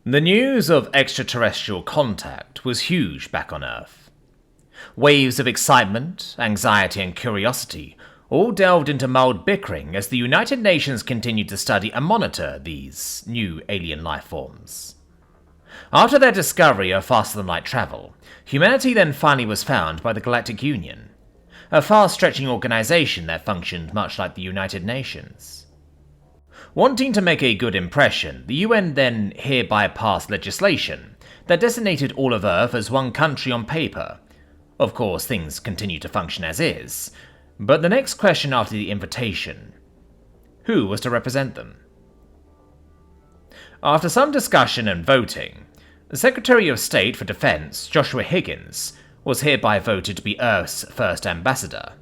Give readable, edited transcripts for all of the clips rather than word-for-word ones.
The news of extraterrestrial contact was huge back on Earth. Waves of excitement, anxiety, and curiosity all delved into mild bickering as the United Nations continued to study and monitor these new alien life forms. After their discovery of faster-than-light travel, humanity then finally was found by the Galactic Union, a far-stretching organization that functioned much like the United Nations. Wanting to make a good impression, the UN then hereby passed legislation that designated all of Earth as one country on paper. Of course, things continue to function as is, but the next question after the invitation: who was to represent them? After some discussion and voting, the Secretary of State for Defense, Joshua Higgins, was hereby voted to be Earth's first ambassador.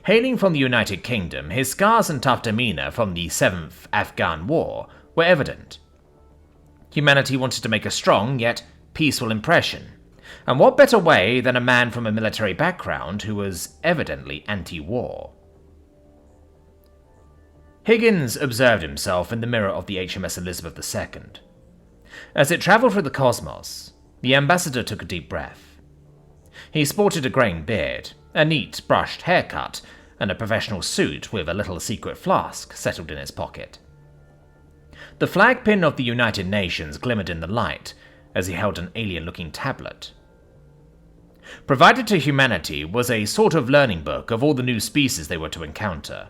Hailing from the United Kingdom, his scars and tough demeanor from the 7th Afghan War were evident. Humanity wanted to make a strong yet peaceful impression, and what better way than a man from a military background who was evidently anti-war? Higgins observed himself in the mirror of the HMS Elizabeth II. As it travelled through the cosmos, the ambassador took a deep breath. He sported a greying beard, a neat, brushed haircut, and a professional suit with a little secret flask settled in his pocket. The flag pin of the United Nations glimmered in the light as he held an alien-looking tablet. Provided to humanity was a sort of learning book of all the new species they were to encounter.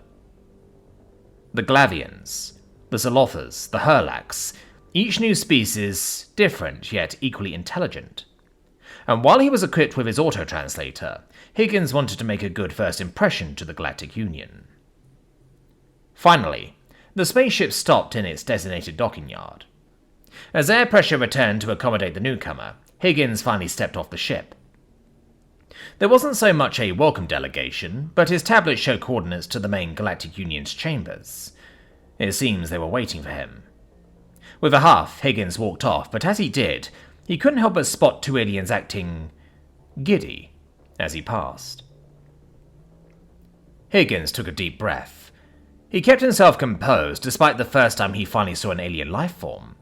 The Glavians, the Zolothas, the Herlax, each new species different yet equally intelligent. And while he was equipped with his auto-translator, Higgins wanted to make a good first impression to the Galactic Union. Finally, the spaceship stopped in its designated docking yard. As air pressure returned to accommodate the newcomer, Higgins finally stepped off the ship. There wasn't so much a welcome delegation, but his tablet showed coordinates to the main Galactic Union's chambers. It seems they were waiting for him. With a huff, Higgins walked off, but as he did, he couldn't help but spot two aliens acting giddy as he passed. Higgins took a deep breath. He kept himself composed despite the first time he finally saw an alien life form.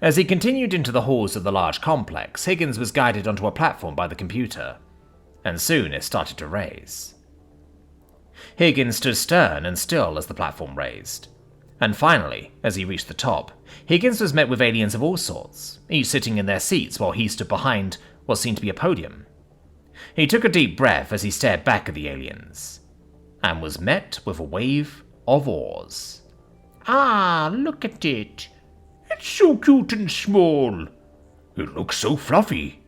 As he continued into the halls of the large complex, Higgins was guided onto a platform by the computer, and soon it started to raise. Higgins stood stern and still as the platform raised. And finally, as he reached the top, Higgins was met with aliens of all sorts, each sitting in their seats while he stood behind what seemed to be a podium. He took a deep breath as he stared back at the aliens, and was met with a wave of oars. Ah, look at it. It's so cute and small. It looks so fluffy.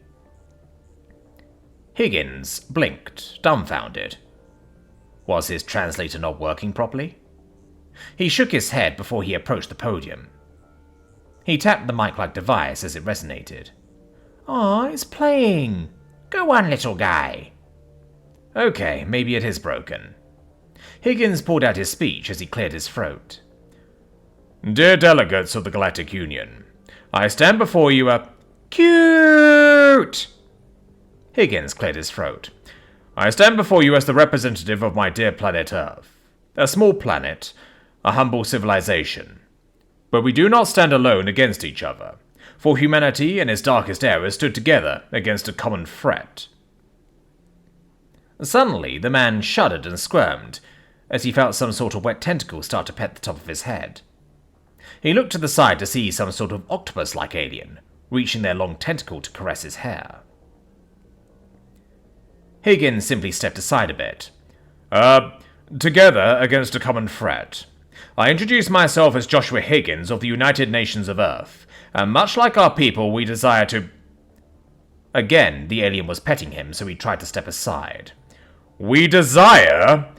Higgins blinked, dumbfounded. Was his translator not working properly? He shook his head before he approached the podium. He tapped the mic-like device as it resonated. "Aw, it's playing. Go on, little guy." Okay, maybe it is broken. Higgins pulled out his speech as he cleared his throat. Dear delegates of the Galactic Union, I stand before you Cute! Higgins cleared his throat. I stand before you as the representative of my dear planet Earth. A small planet, a humble civilization. But we do not stand alone against each other, for humanity in its darkest eras stood together against a common threat. Suddenly, the man shuddered and squirmed as he felt some sort of wet tentacle start to pet the top of his head. He looked to the side to see some sort of octopus-like alien, reaching their long tentacle to caress his hair. Higgins simply stepped aside a bit. Together against a common threat. I introduce myself as Joshua Higgins of the United Nations of Earth, and much like our people, we desire to... Again, the alien was petting him, so he tried to step aside. We desire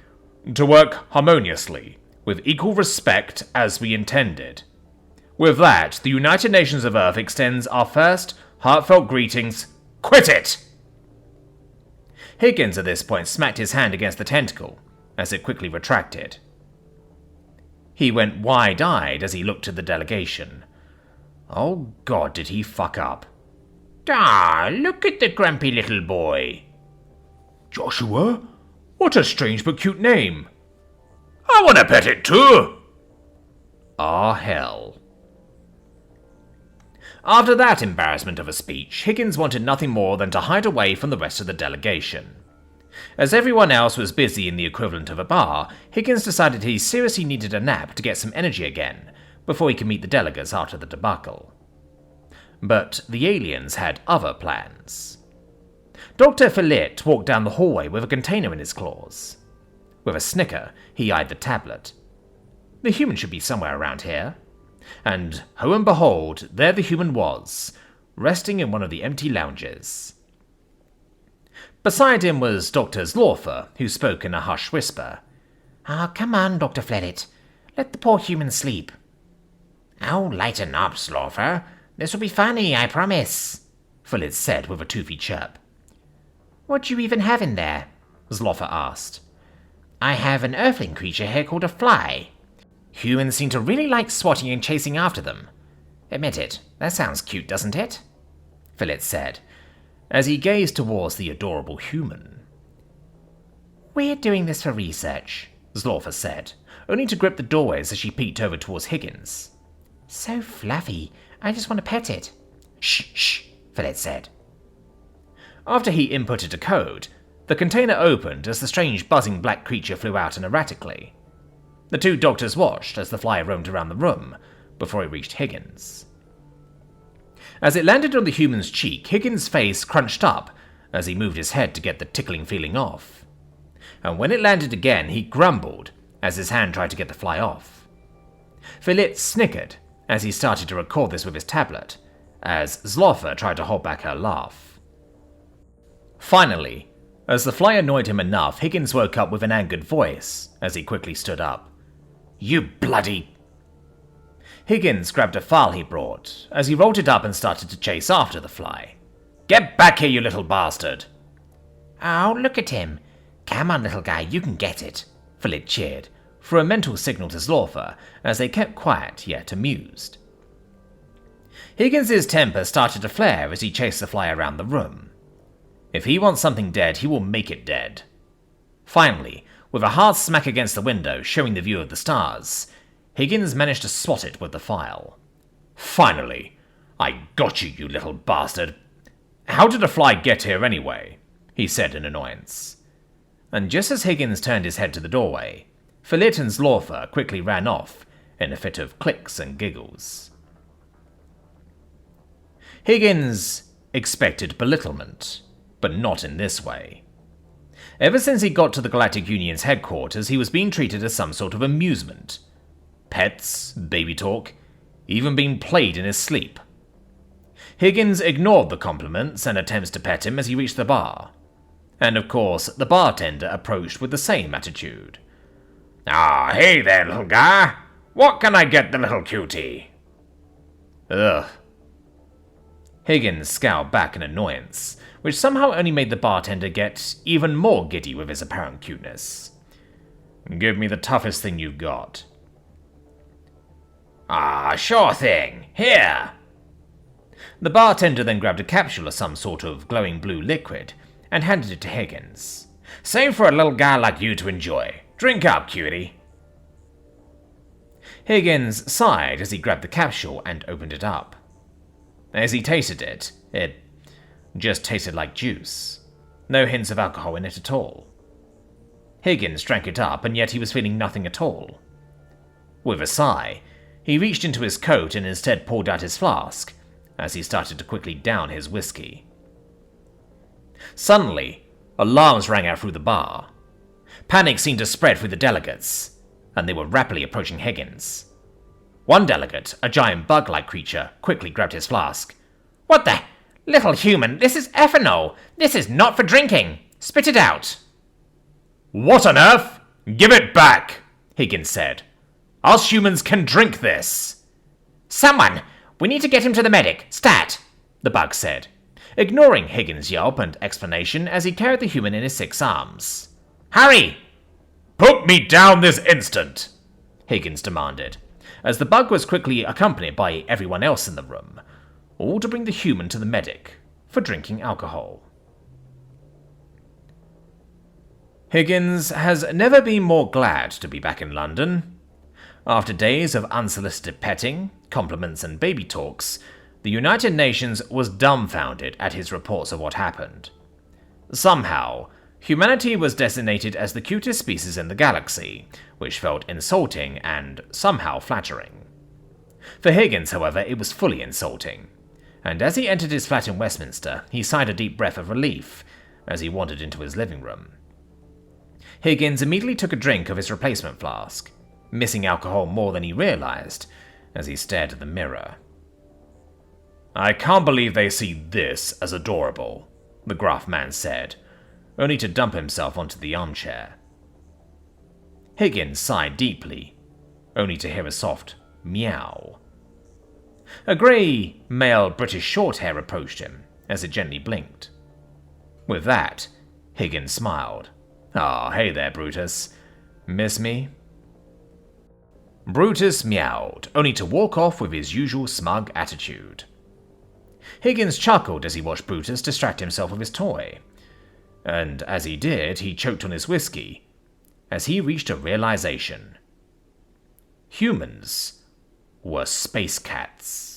to work harmoniously, with equal respect as we intended. With that, the United Nations of Earth extends our first heartfelt greetings. Quit it! Higgins at this point smacked his hand against the tentacle, as it quickly retracted. He went wide-eyed as he looked at the delegation. Oh God, did he fuck up. Ah, look at the grumpy little boy. Joshua? What a strange but cute name. I want to pet it too. Ah, hell. After that embarrassment of a speech, Higgins wanted nothing more than to hide away from the rest of the delegation. As everyone else was busy in the equivalent of a bar, Higgins decided he seriously needed a nap to get some energy again, before he could meet the delegates after the debacle. But the aliens had other plans. Dr. Phillips walked down the hallway with a container in his claws. With a snicker, he eyed the tablet. The human should be somewhere around here. And, ho and behold, there the human was, resting in one of the empty lounges. Beside him was Dr. Zlorfer, who spoke in a hushed whisper. Come on, Dr. Fleddit. Let the poor human sleep. Oh, lighten up, Zlorfer. This will be funny, I promise, Phillips said with a toothy chirp. What do you even have in there? Zlorfer asked. I have an earthling creature here called a fly. Humans seem to really like swatting and chasing after them. Admit it, that sounds cute, doesn't it? Phillips said, as he gazed towards the adorable human. We're doing this for research, Zlorfer said, only to grip the doorways as she peeked over towards Higgins. So fluffy, I just want to pet it. Shh, Phillips said. After he inputted a code, the container opened as the strange buzzing black creature flew out erratically. The two doctors watched as the fly roamed around the room before it reached Higgins. As it landed on the human's cheek, Higgins' face crunched up as he moved his head to get the tickling feeling off. And when it landed again, he grumbled as his hand tried to get the fly off. Phillips snickered as he started to record this with his tablet, as Zlorfer tried to hold back her laugh. Finally, as the fly annoyed him enough, Higgins woke up with an angered voice as he quickly stood up. You bloody... Higgins grabbed a file he brought as he rolled it up and started to chase after the fly. Get back here, you little bastard! Oh, look at him. Come on, little guy, you can get it, Phillips cheered, for a mental signal to Zlorfer as they kept quiet yet amused. Higgins' temper started to flare as he chased the fly around the room. If he wants something dead, he will make it dead. Finally, with a hard smack against the window showing the view of the stars, Higgins managed to swat it with the file. Finally! I got you, you little bastard! How did a fly get here anyway? He said in annoyance. And just as Higgins turned his head to the doorway, Phillips and Zlorfer quickly ran off in a fit of clicks and giggles. Higgins expected belittlement, but not in this way. Ever since he got to the Galactic Union's headquarters, he was being treated as some sort of amusement. Pets, baby talk, even being played in his sleep. Higgins ignored the compliments and attempts to pet him as he reached the bar. And of course, the bartender approached with the same attitude. Ah, hey there, little guy. What can I get the little cutie? Ugh. Higgins scowled back in annoyance, which somehow only made the bartender get even more giddy with his apparent cuteness. Give me the toughest thing you've got. Ah, sure thing. Here. The bartender then grabbed a capsule of some sort of glowing blue liquid and handed it to Higgins. Same for a little guy like you to enjoy. Drink up, cutie. Higgins sighed as he grabbed the capsule and opened it up. As he tasted it, it just tasted like juice. No hints of alcohol in it at all. Higgins drank it up, and yet he was feeling nothing at all. With a sigh, he reached into his coat and instead pulled out his flask as he started to quickly down his whiskey. Suddenly, alarms rang out through the bar. Panic seemed to spread through the delegates, and they were rapidly approaching Higgins. One delegate, a giant bug-like creature, quickly grabbed his flask. What the? Little human, this is ethanol. This is not for drinking. Spit it out. What on earth? Give it back, Higgins said. Us humans can drink this. Someone, we need to get him to the medic. Stat, the bug said, ignoring Higgins' yelp and explanation as he carried the human in his 6 arms. Hurry! Put me down this instant, Higgins demanded, as the bug was quickly accompanied by everyone else in the room, all to bring the human to the medic for drinking alcohol. Higgins has never been more glad to be back in London. After days of unsolicited petting, compliments and baby talks, The United Nations was dumbfounded at his reports of what happened. Somehow, humanity was designated as the cutest species in the galaxy, which felt insulting and somehow flattering. For Higgins, however, it was fully insulting, and as he entered his flat in Westminster, he sighed a deep breath of relief as he wandered into his living room. Higgins immediately took a drink of his replacement flask, missing alcohol more than he realized as he stared at the mirror. "I can't believe they see this as adorable," the gruff man said, only to dump himself onto the armchair. Higgins sighed deeply, only to hear a soft meow. A grey, male British Shorthair approached him as it gently blinked. With that, Higgins smiled. "Ah, hey there, Brutus. Miss me?" Brutus meowed, only to walk off with his usual smug attitude. Higgins chuckled as he watched Brutus distract himself with his toy, and as he did, he choked on his whiskey as he reached a realization. Humans were space cats.